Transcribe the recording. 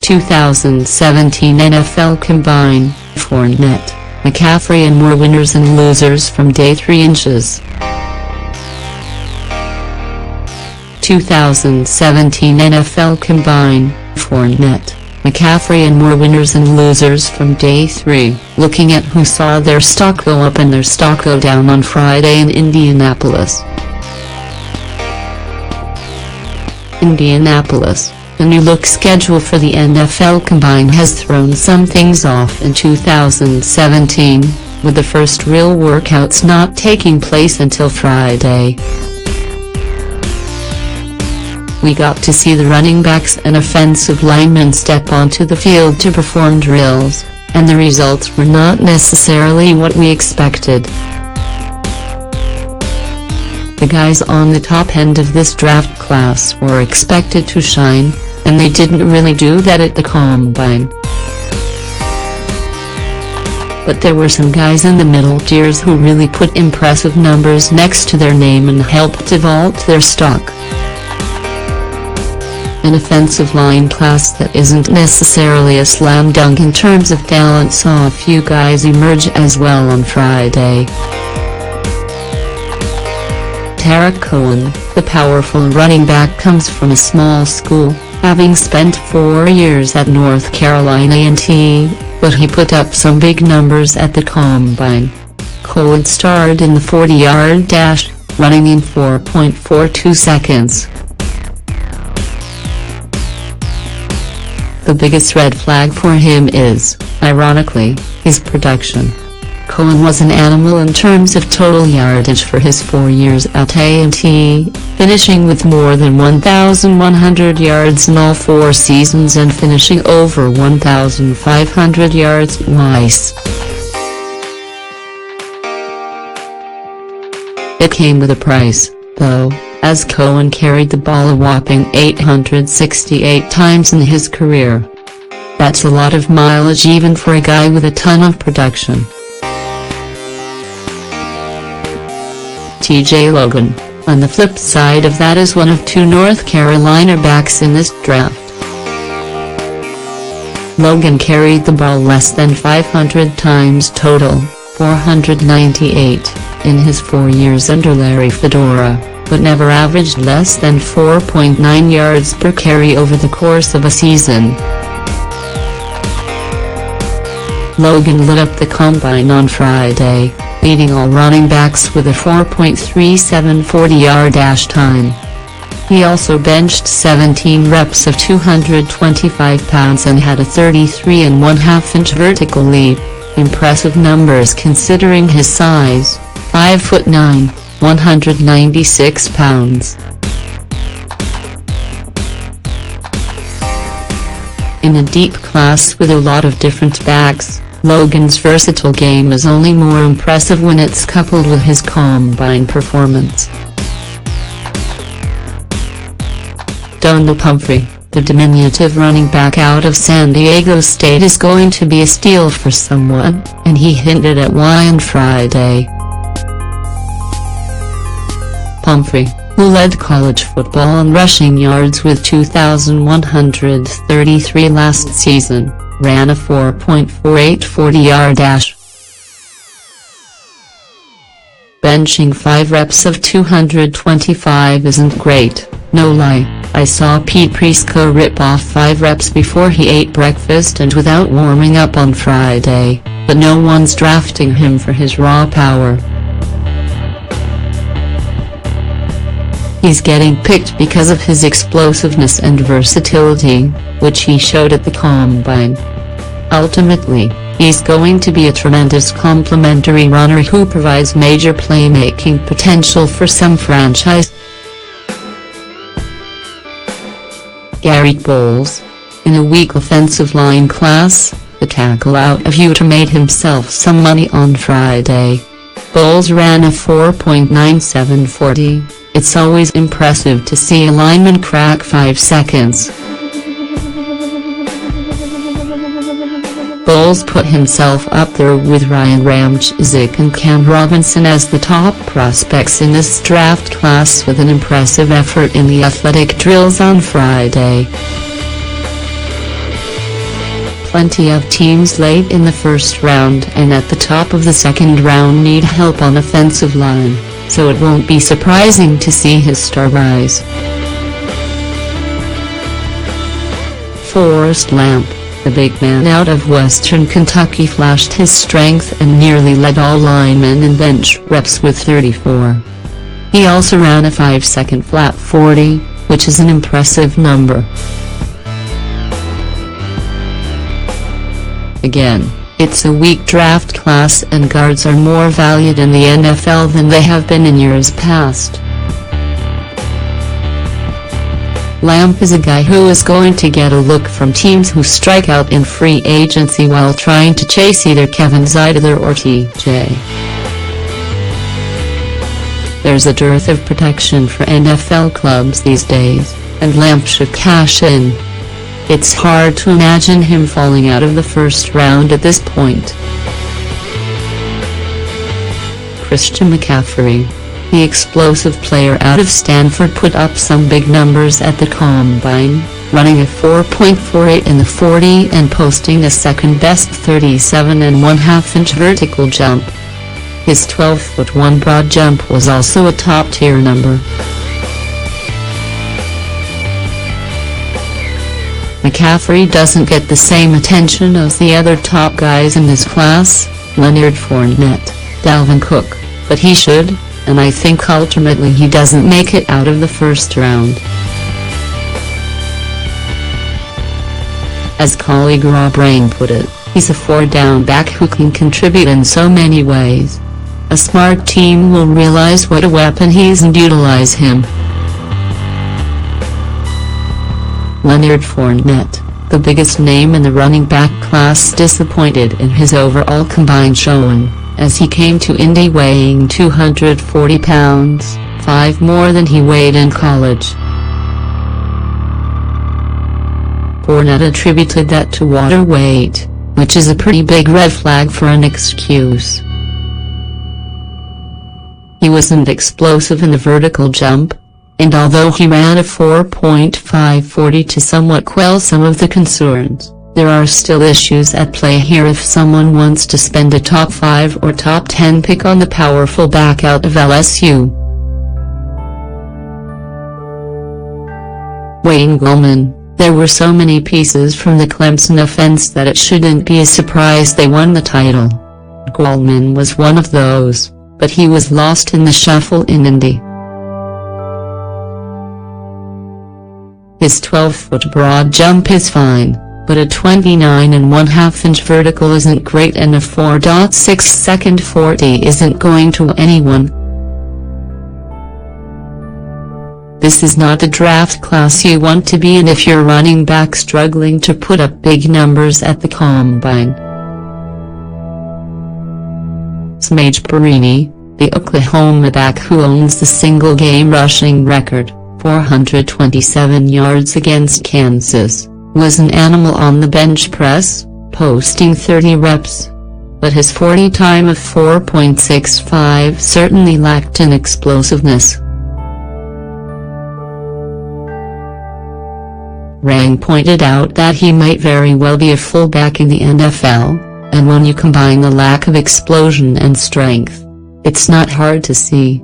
2017 NFL Combine, Fournette, McCaffrey and more winners and losers from day 3 inches. 2017 NFL Combine, Fournette, McCaffrey and more winners and losers from day 3, looking at who saw their stock go up and their stock go down on Friday in Indianapolis. Indianapolis. The new look schedule for the NFL Combine has thrown some things off in 2017, with the first real workouts not taking place until Friday. We got to see the running backs and offensive linemen step onto the field to perform drills, and the results were not necessarily what we expected. The guys on the top end of this draft class were expected to shine, and they didn't really do that at the Combine. But there were some guys in the middle tiers who really put impressive numbers next to their name and helped to vault their stock. An offensive line class that isn't necessarily a slam dunk in terms of talent saw a few guys emerge as well on Friday. Tarik Cohen, the powerful running back, comes from a small school, having spent 4 years at North Carolina A&T, but he put up some big numbers at the Combine. Cohen starred in the 40-yard dash, running in 4.42 seconds. The biggest red flag for him is, ironically, his production. Cohen was an animal in terms of total yardage for his 4 years at A&T, finishing with more than 1,100 yards in all 4 seasons and finishing over 1,500 yards twice. It came with a price, though, as Cohen carried the ball a whopping 868 times in his career. That's a lot of mileage even for a guy with a ton of production. TJ Logan, on the flip side of that, is one of 2 North Carolina backs in this draft. Logan carried the ball less than 500 times total, 498, in his 4 years under Larry Fedora, but never averaged less than 4.9 yards per carry over the course of a season. Logan lit up the Combine on Friday, leading all running backs with a 4.37 40-yard dash time. He also benched 17 reps of 225 pounds and had a 33.5-inch vertical leap, impressive numbers considering his size, 5'9", 196 pounds. In a deep class with a lot of different backs, Logan's versatile game is only more impressive when it's coupled with his Combine performance. Donald Humphrey, the diminutive running back out of San Diego State, is going to be a steal for someone, and he hinted at why on Friday. Humphrey, who led college football in rushing yards with 2,133 last season, ran a 4.48 40-yard dash. Benching 5 reps of 225 isn't great, no lie. I saw Pete Prisco rip off 5 reps before he ate breakfast and without warming up on Friday, but no one's drafting him for his raw power. He's getting picked because of his explosiveness and versatility, which he showed at the Combine. Ultimately, he's going to be a tremendous complementary runner who provides major playmaking potential for some franchise. Garrett Bowles, in a weak offensive line class, the tackle out of Utah made himself some money on Friday. Bowles ran a 4.97 40. It's always impressive to see a lineman crack 5 seconds. Bowles put himself up there with Ryan Ramczyk and Cam Robinson as the top prospects in this draft class, with an impressive effort in the athletic drills on Friday. plenty of teams late in the first round and at the top of the second round need help on offensive line, so it won't be surprising to see his star rise. Forrest Lamp, the big man out of Western Kentucky, flashed his strength and nearly led all linemen in bench reps with 34. He also ran a 5-second flat 40, which is an impressive number. Again, it's a weak draft class and guards are more valued in the NFL than they have been in years past. Lamp is a guy who is going to get a look from teams who strike out in free agency while trying to chase either Kevin Zeidler or T.J. There's a dearth of protection for NFL clubs these days, and Lamp should cash in. It's hard to imagine him falling out of the first round at this point. Christian McCaffrey, the explosive player out of Stanford, put up some big numbers at the Combine, running a 4.48 in the 40 and posting a second-best 37.5-inch vertical jump. His 12'1" broad jump was also a top-tier number. McCaffrey doesn't get the same attention as the other top guys in this class, Leonard Fournette, Dalvin Cook, but he should, and I think ultimately he doesn't make it out of the first round. As colleague Rob Rain put it, he's a four-down back who can contribute in so many ways. A smart team will realize what a weapon he is and utilize him. Leonard Fournette, the biggest name in the running back class, disappointed in his overall combined showing, as he came to Indy weighing 240 pounds, 5 more than he weighed in college. Fournette attributed that to water weight, which is a pretty big red flag for an excuse. He wasn't explosive in the vertical jump, and although he ran a 4.540 to somewhat quell some of the concerns, there are still issues at play here if someone wants to spend a top 5 or top 10 pick on the powerful back out of LSU. Wayne Gallman, there were so many pieces from the Clemson offense that it shouldn't be a surprise they won the title. Gallman was one of those, but he was lost in the shuffle in Indy. His 12-foot broad jump is fine, but a 29.5-inch vertical isn't great, and a 4.6-second 40 isn't going to anyone. This is not the draft class you want to be in if you're running back struggling to put up big numbers at the Combine. Samaje Perine, the Oklahoma back who owns the single-game rushing record, 427 yards against Kansas, was an animal on the bench press, posting 30 reps. But his 40 time of 4.65 certainly lacked in explosiveness. Rang pointed out that he might very well be a fullback in the NFL, and when you combine the lack of explosion and strength, it's not hard to see